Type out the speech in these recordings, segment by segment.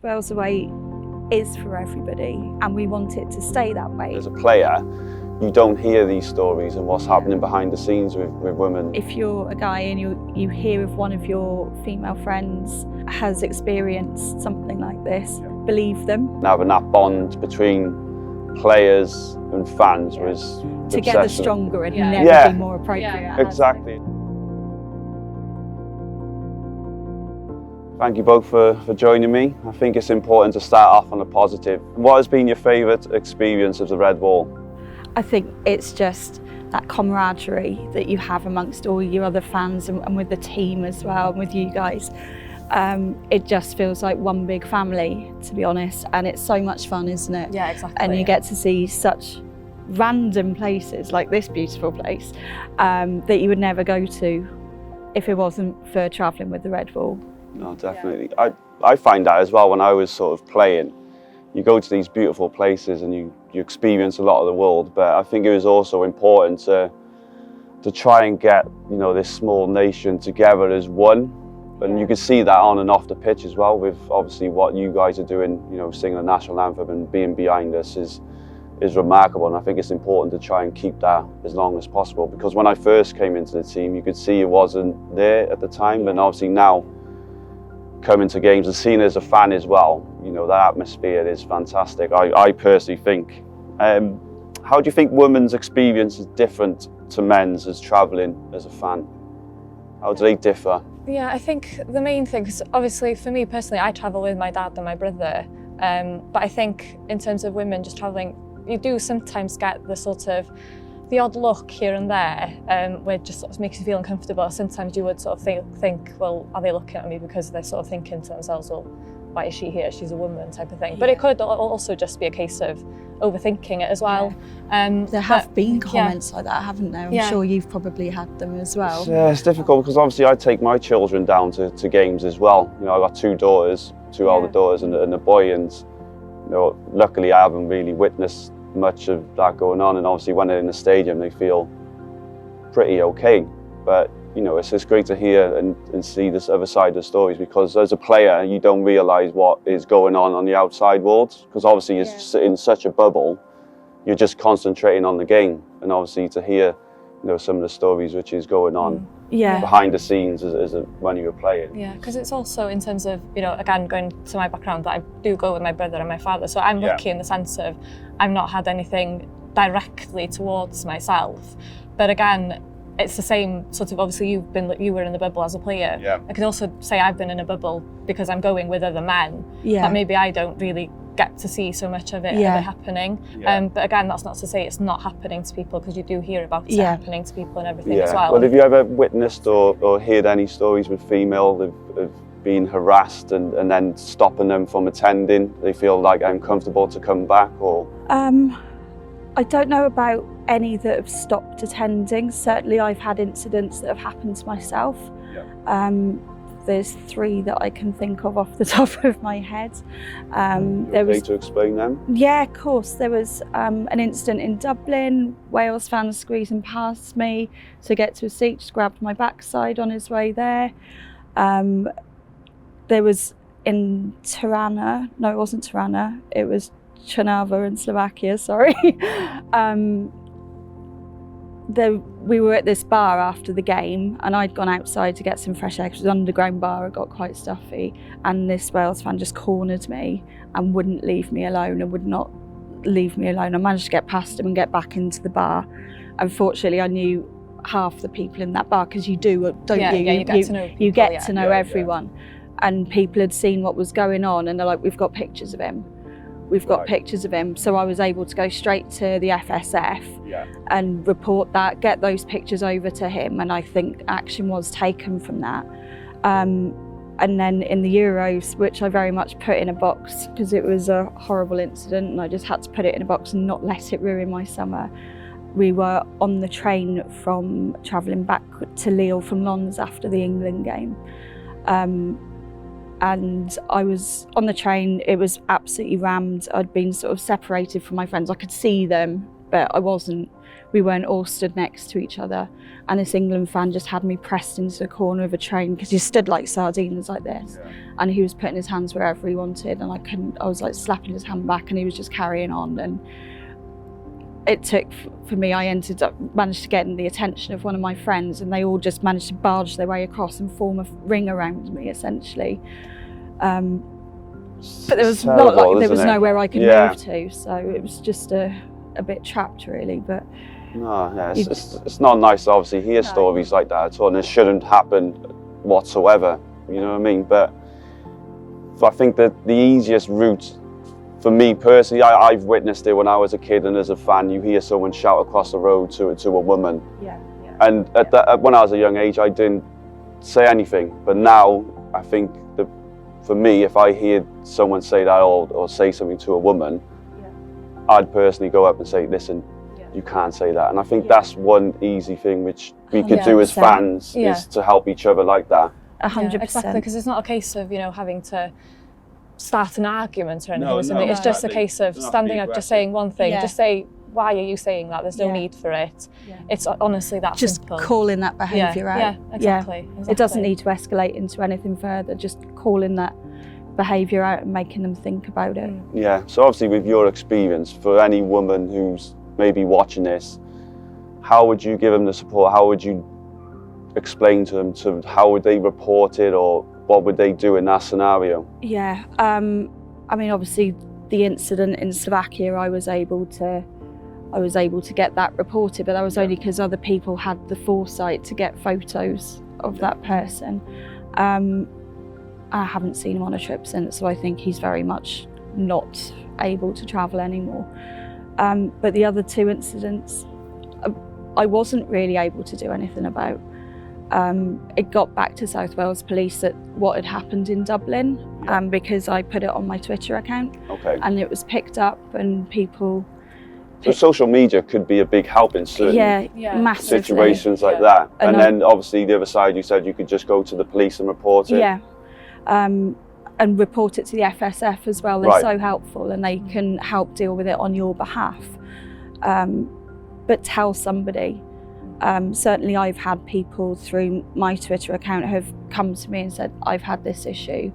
Wales away is for everybody, and we want it to stay that way. As a player, you don't hear these stories and what's happening behind the scenes with women. If you're a guy and you hear of one of your female friends has experienced something like this, believe them. And having that bond between players and fans was together obsessive. Stronger and never be more appropriate. Yeah. Exactly. Thank you both for joining me. I think it's important to start off on a positive. What has been your favourite experience of the Red Wall? I think it's just that camaraderie that you have amongst all your other fans and with the team as well, and with you guys. It just feels like one big family, to be honest, and it's so much fun, isn't it? Yeah, exactly. And you get to see such random places, like this beautiful place, that you would never go to if it wasn't for travelling with the Red Wall. No, definitely. Yeah. I find that as well when I was sort of playing. You go to these beautiful places and you experience a lot of the world, but I think it was also important to try and get, you know, this small nation together as one. And you can see that on and off the pitch as well, with obviously what you guys are doing, you know, singing the national anthem and being behind us is remarkable. And I think it's important to try and keep that as long as possible, because when I first came into the team, you could see it wasn't there at the time. And obviously now, coming to games and seeing it as a fan as well, you know, that atmosphere is fantastic, I personally think. How do you think women's experience is different to men's as travelling as a fan? How do they differ? Yeah, I think the main thing, because obviously for me personally, I travel with my dad and my brother, but I think in terms of women just travelling, you do sometimes get the sort of the odd look here and there, where it just sort of makes you feel uncomfortable. Sometimes you would sort of think, well, are they looking at me because they're sort of thinking to themselves, well, why is she here? She's a woman, type of thing. Yeah. But it could also just be a case of overthinking it as well. Yeah. There have been comments like that, haven't there? I'm sure you've probably had them as well. Yeah, it's difficult because obviously I take my children down to games as well. You know, I've got two daughters, two older daughters and a boy, and you know, luckily I haven't really witnessed much of that going on, and obviously when they're in the stadium they feel pretty okay. But you know, it's just great to hear and see this other side of the stories, because as a player you don't realise what is going on the outside world, because obviously it's in such a bubble, you're just concentrating on the game, and obviously to hear, you know, some of the stories which is going on behind the scenes as when you were playing. Yeah, because it's also in terms of, you know, again, going to my background, that I do go with my brother and my father, so I'm lucky in the sense of I've not had anything directly towards myself. But again, it's the same sort of, obviously you were in the bubble as a player. Yeah. I can also say I've been in a bubble because I'm going with other men. Yeah. That maybe I don't really get to see so much of it happening. Yeah. But again, that's not to say it's not happening to people, because you do hear about it happening to people and everything as well. Well, have you ever witnessed or heard any stories with female of being harassed and then stopping them from attending? They feel like uncomfortable to come back, or? I don't know about any that have stopped attending. Certainly I've had incidents that have happened to myself. Yeah. There's 3 that I can think of off the top of my head. There was to explain them? Yeah, of course. There was an incident in Dublin, Wales fans squeezing past me to get to a seat, just grabbed my backside on his way there. There was in Tirana, no, it wasn't Tirana, it was Trnava in Slovakia, sorry. We were at this bar after the game, and I'd gone outside to get some fresh air because it was an underground bar. It got quite stuffy, and this Wales fan just cornered me and wouldn't leave me alone and would not leave me alone. I managed to get past him and get back into the bar. Unfortunately, I knew half the people in that bar, because you do, don't you? Yeah, you get to know people, you get to know everyone. And people had seen what was going on, and they're like, we've got pictures of him. We've got pictures of him. So I was able to go straight to the FSF and report that, get those pictures over to him, and I think action was taken from that. And then in the Euros, which I very much put in a box because it was a horrible incident and I just had to put it in a box and not let it ruin my summer. We were on the train from travelling back to Lille from Lons after the England game. And I was on the train, it was absolutely rammed. I'd been sort of separated from my friends. I could see them but we weren't all stood next to each other. And this England fan just had me pressed into the corner of a train because he stood like sardines like this. Yeah. And he was putting his hands wherever he wanted, and I was like slapping his hand back, and he was just carrying on. And it took, for me, I managed to get in the attention of one of my friends, and they all just managed to barge their way across and form a ring around me, essentially. But there was nowhere I could move to, so it was just a bit trapped, really. But no, yeah, it's not nice to obviously hear stories like that at all, and it shouldn't happen whatsoever. You know what I mean? But I think that the easiest route for me personally, I've witnessed it when I was a kid, and as a fan, you hear someone shout across the road to a woman. Yeah. And when I was a young age, I didn't say anything. But now, I think that for me, if I hear someone say that or say something to a woman, I'd personally go up and say, listen, you can't say that. And I think that's one easy thing which we could do as fans, is to help each other like that. 100%. Exactly, because it's not a case of, having to start an argument or anything. It's just a case of standing up, just saying one thing, just say, why are you saying that? There's no need for it. Yeah. It's honestly that simple. Just calling that behaviour out. Yeah, exactly. It doesn't need to escalate into anything further, just calling that behaviour out and making them think about it. Yeah, so obviously with your experience, for any woman who's maybe watching this, how would you give them the support? How would you explain to them how would they report it, or what would they do in that scenario? Yeah, I mean, obviously the incident in Slovakia, I was able to get that reported, but that was only because other people had the foresight to get photos of that person. I haven't seen him on a trip since, so I think he's very much not able to travel anymore. But the other two incidents, I wasn't really able to do anything about. It got back to South Wales Police at what had happened in Dublin, because I put it on my Twitter account, and it was picked up, and people... So social media could be a big help in certain situations like that. And then obviously the other side, you said you could just go to the police and report it. Yeah, and report it to the FSF as well. They're so helpful, and they can help deal with it on your behalf. But tell somebody. Certainly I've had people through my Twitter account have come to me and said, I've had this issue.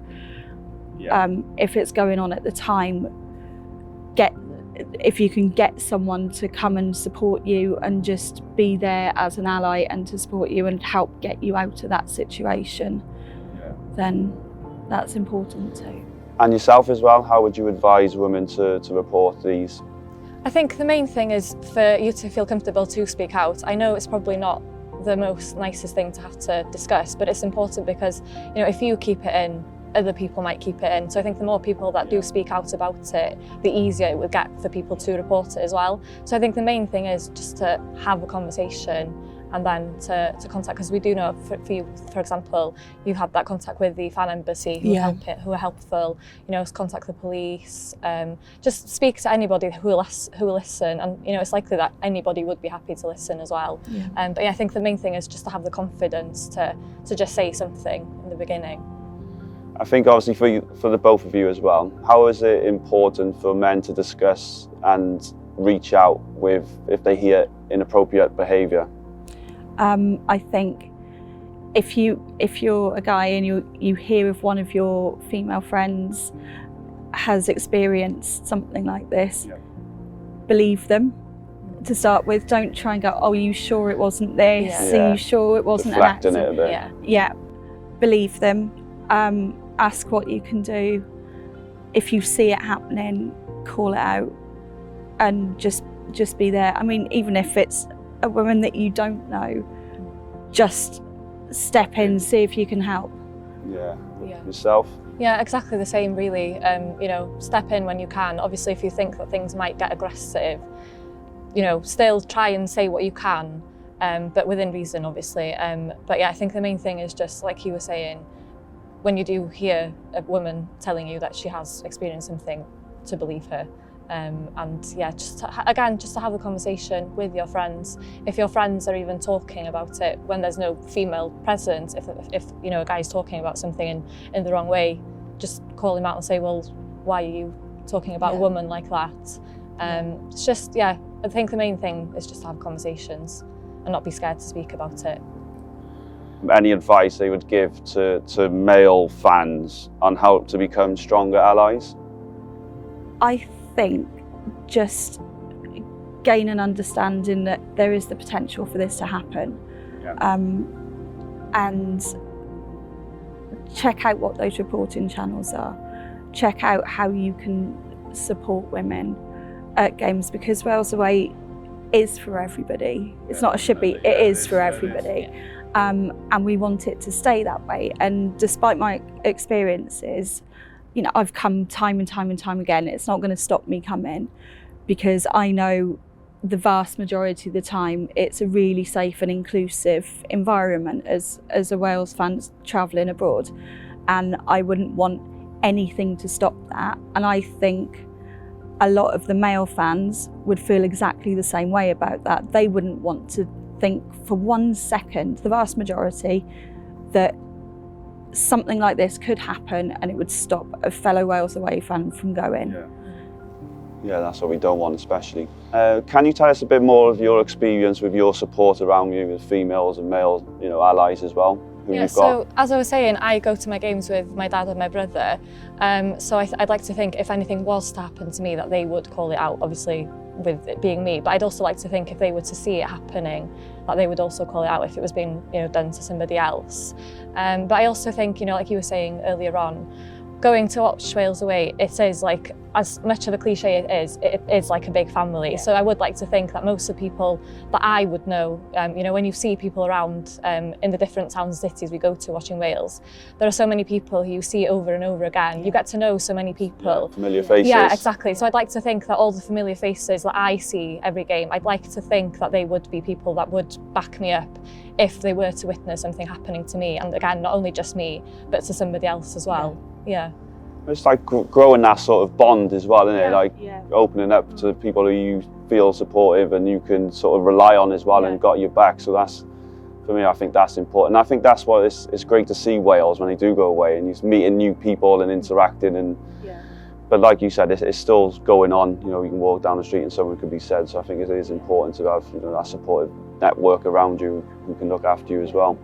If it's going on at the time, if you can get someone to come and support you and just be there as an ally and to support you and help get you out of that situation, then that's important too. And yourself as well, how would you advise women to report these? I think the main thing is for you to feel comfortable to speak out. I know it's probably not the most nicest thing to have to discuss, but it's important because, if you keep it in, other people might keep it in. So I think the more people that do speak out about it, the easier it would get for people to report it as well. So I think the main thing is just to have a conversation and then to contact, because we do know for you, for example, you had that contact with the fan embassy who are helpful, contact the police, just speak to anybody who will listen, and it's likely that anybody would be happy to listen as well. But I think the main thing is just to have the confidence to just say something in the beginning. I think obviously for the both of you as well, how is it important for men to discuss and reach out if they hear inappropriate behaviour? I think if you're a guy and you hear if one of your female friends has experienced something like this, believe them to start with. Don't try and go, oh, are you sure it wasn't this? Are you sure it wasn't an accident? Deflect in it a bit. Yeah. Believe them. Ask what you can do. If you see it happening, call it out and just be there. I mean, even if it's a woman that you don't know, just step in, see if you can help. Yeah. Yourself? Yeah, exactly the same really. Step in when you can. Obviously, if you think that things might get aggressive, still try and say what you can, but within reason, obviously. But I think the main thing is just like you were saying, when you do hear a woman telling you that she has experienced something, to believe her. Just to have the conversation with your friends. If your friends are even talking about it when there's no female present, if a guy's talking about something in the wrong way, just call him out and say, well, why are you talking about a woman like that? It's just, I think the main thing is just to have conversations and not be scared to speak about it. Any advice they would give to male fans on how to become stronger allies? I think just gain an understanding that there is the potential for this to happen, and check out what those reporting channels are. Check out how you can support women at games, because Wales Away is for everybody. It's not a should be, it is for everybody. And we want it to stay that way. And despite my experiences, I've come time and time and time again. It's not going to stop me coming, because I know the vast majority of the time it's a really safe and inclusive environment as a Wales fan travelling abroad, and I wouldn't want anything to stop that. And I think a lot of the male fans would feel exactly the same way about that. They wouldn't want to think for 1 second, the vast majority, that something like this could happen and it would stop a fellow Wales Away fan from going. Yeah, that's what we don't want, especially. Can you tell us a bit more of your experience with your support around you, with females and male, allies as well? So as I was saying, I go to my games with my dad and my brother. So I'd like to think if anything was to happen to me, that they would call it out, obviously with it being me. But I'd also like to think if they were to see it happening, that they would also call it out if it was being done to somebody else. But I also think, like you were saying earlier on, going to watch Wales Away, it is like, as much of a cliche it is like a big family. So I would like to think that most of the people that I would know, when you see people around in the different towns and cities we go to watching Wales, there are so many people who you see over and over again. You get to know so many people. Familiar faces. Yeah, exactly. So I'd like to think that all the familiar faces that I see every game, I'd like to think that they would be people that would back me up if they were to witness something happening to me. And again, not only just me, but to somebody else as well. Yeah. It's like growing that sort of bond as well, isn't it? Like opening up to people who you feel supportive and you can sort of rely on as well and got your back. So that's, for me, I think that's important. And I think that's why it's great to see Wales when they do go away and you're meeting new people and interacting. And but like you said, it's still going on. You can walk down the street and someone could be said. So I think it is important to have that supportive network around you who can look after you as well.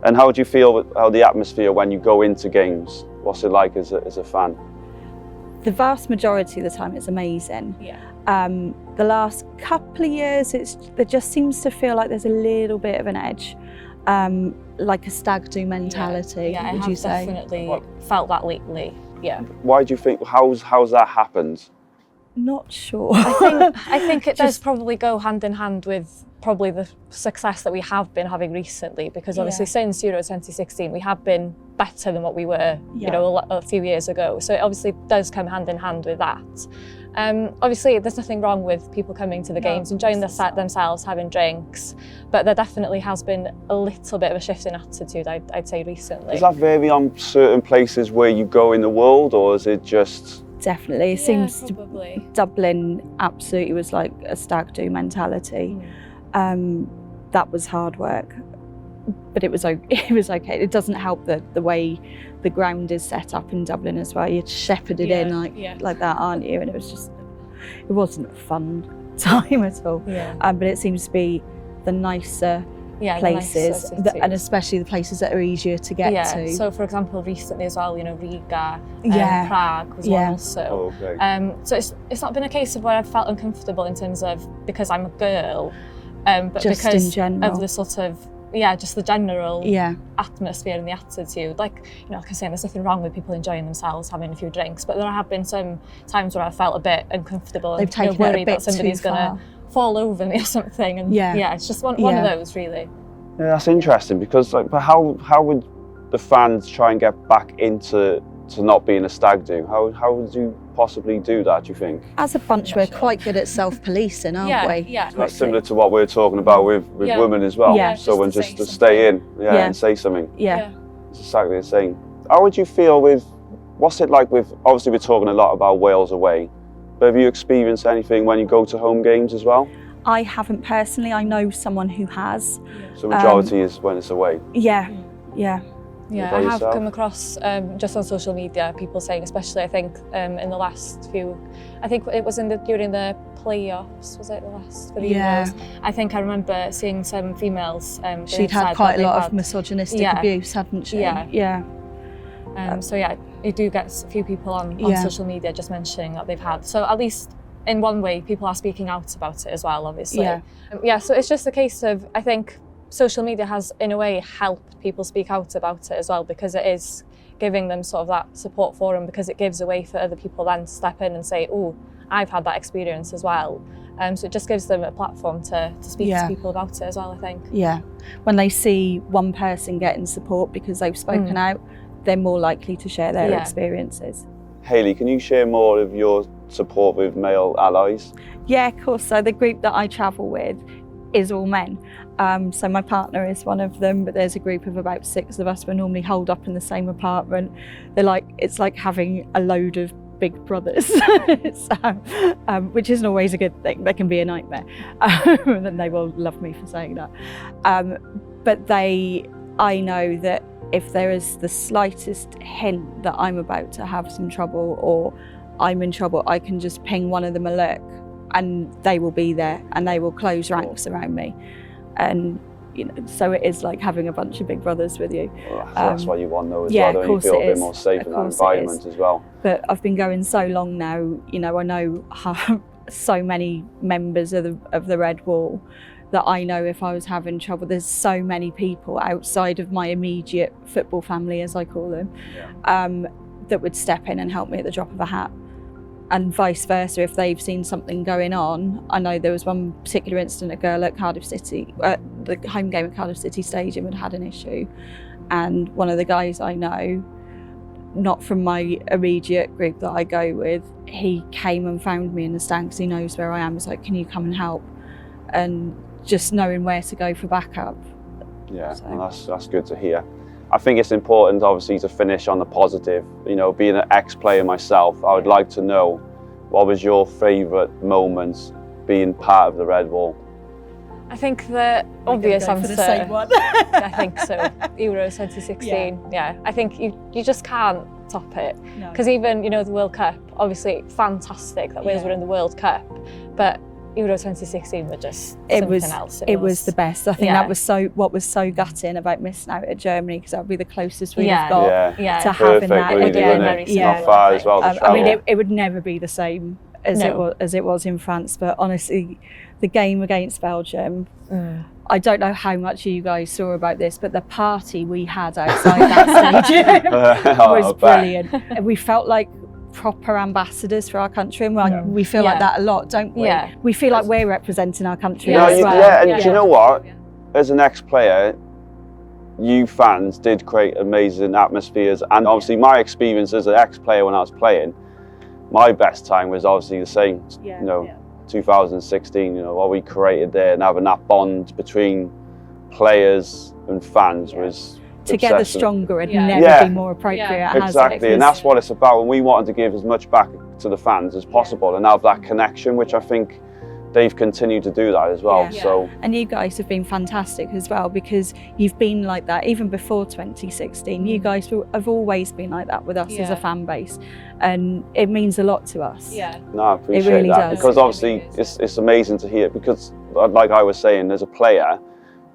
And how do you feel with how the atmosphere when you go into games? What's it like as a fan? The vast majority of the time it's amazing. The last couple of years there just seems to feel like there's a little bit of an edge, like a stag do mentality. Yeah, would you say? I have definitely felt that lately. Yeah. Why do you think? How's that happened? Not sure. I think it does probably go hand in hand with probably the success that we have been having recently, because obviously since Euro 2016 we have been better than what we were a few years ago, so it obviously does come hand in hand with that. Obviously there's nothing wrong with people coming to the games, enjoying themselves, having drinks, but there definitely has been a little bit of a shift in attitude, I'd say, recently. Does that vary on certain places where you go in the world, or is it just... Definitely, it seems probably. Dublin absolutely was like a stag do mentality. That was hard work, but it was okay. It doesn't help the way the ground is set up in Dublin as well. You're shepherded in like that, aren't you? And it wasn't a fun time at all. But it seems to be the nicer places, and especially the places that are easier to get to. So for example, recently as well, Riga, Prague was one also. So it's not been a case of where I've felt uncomfortable in terms of because I'm a girl, but just because in general. Of the sort of just the general atmosphere and the attitude. Like like I was saying, there's nothing wrong with people enjoying themselves, having a few drinks, but there have been some times where I felt a bit uncomfortable and worried that somebody's gonna fall over me or something, and it's just one of those, really. Yeah, that's interesting, because but how would the fans try and get back into not being a stag do? How would you possibly do that, do you think? As a bunch, we're quite good at self-policing, aren't we? Yeah. So that's similar to what we're talking about with women as well. Someone just to stay in and say something. It's exactly the same. How would you feel what's it like with, obviously we're talking a lot about Wales Away, but have you experienced anything when you go to home games as well? I haven't personally. I know someone who has. So majority is when it's away? Yeah. Yeah, I have come across just on social media people saying, especially I think in the last few, I think it was during the playoffs, was it the last for the Euros? I think I remember seeing some females. She'd had quite a lot of misogynistic abuse, hadn't she? Yeah. So yeah, you do get a few people on social media just mentioning that they've had. So at least in one way, people are speaking out about it as well, obviously. So it's just a case of, I think, social media has, in a way, helped people speak out about it as well, because it is giving them sort of that support forum, because it gives a way for other people then to step in and say, oh, I've had that experience as well. So it just gives them a platform to speak to people about it as well, I think. Yeah. When they see one person getting support because they've spoken out, they're more likely to share their experiences. Hayley, can you share more of your support with male allies? Yeah, of course. So the group that I travel with is all men. So my partner is one of them, but there's a group of about 6 of us. We're normally holed up in the same apartment. It's like having a load of big brothers, which isn't always a good thing. They can be a nightmare, and they will love me for saying that. But I know that if there is the slightest hint that I'm about to have some trouble or I'm in trouble, I can just ping one of them a look, and they will be there and they will close ranks around me. And so it is like having a bunch of big brothers with you. Well, that's what you want though as well, don't you feel a bit more safe in that environment as well? But I've been going so long now, I know so many members of the Red Wall that I know if I was having trouble, there's so many people outside of my immediate football family, as I call them, that would step in and help me at the drop of a hat. And vice versa, if they've seen something going on. I know there was one particular incident, a girl at Cardiff City, the home game at Cardiff City Stadium had an issue, and one of the guys I know, not from my immediate group that I go with, he came and found me in the stand because he knows where I am. He's like, can you come and help? And just knowing where to go for backup. Yeah, well, that's good to hear. I think it's important, obviously, to finish on the positive. Being an ex-player myself, I would like to know, what was your favourite moment being part of the Red Wall? I think the obvious answer. For the same one. I think so. Euros 2016. Yeah, I think you just can't top it. Because even the World Cup, obviously fantastic that Wales were in the World Cup, but Euro 2016 were just something else. It was the best. I think that was what was so gutting about missing out at Germany, because that would be the closest we'd have got to having that really, again. Not far as well. I mean, it would never be the same as it was in France. But honestly, the game against Belgium, I don't know how much you guys saw about this, but the party we had outside that stadium was brilliant. And we felt like proper ambassadors for our country, and we feel like that a lot, don't we? We feel like we're representing our country as well. And do you know what? As an ex-player, you fans did create amazing atmospheres, and obviously my experience as an ex-player when I was playing, my best time was obviously the same. 2016. What we created there, and having that bond between players and fans was. Together stronger and never be more appropriate. Exactly, and that's what it's about. And we wanted to give as much back to the fans as possible and have that connection, which I think they've continued to do that as well. So, and you guys have been fantastic as well, because you've been like that even before 2016. You guys have always been like that with us as a fan base, and it means a lot to us. No, I appreciate that, because obviously it's amazing to hear, because like I was saying, as a player,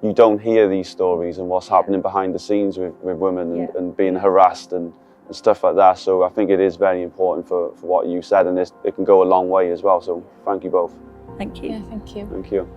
you don't hear these stories and what's happening behind the scenes with women and being harassed and stuff like that. So I think it is very important for what you said, and it can go a long way as well. So thank you both. Thank you. Yeah, thank you. Thank you.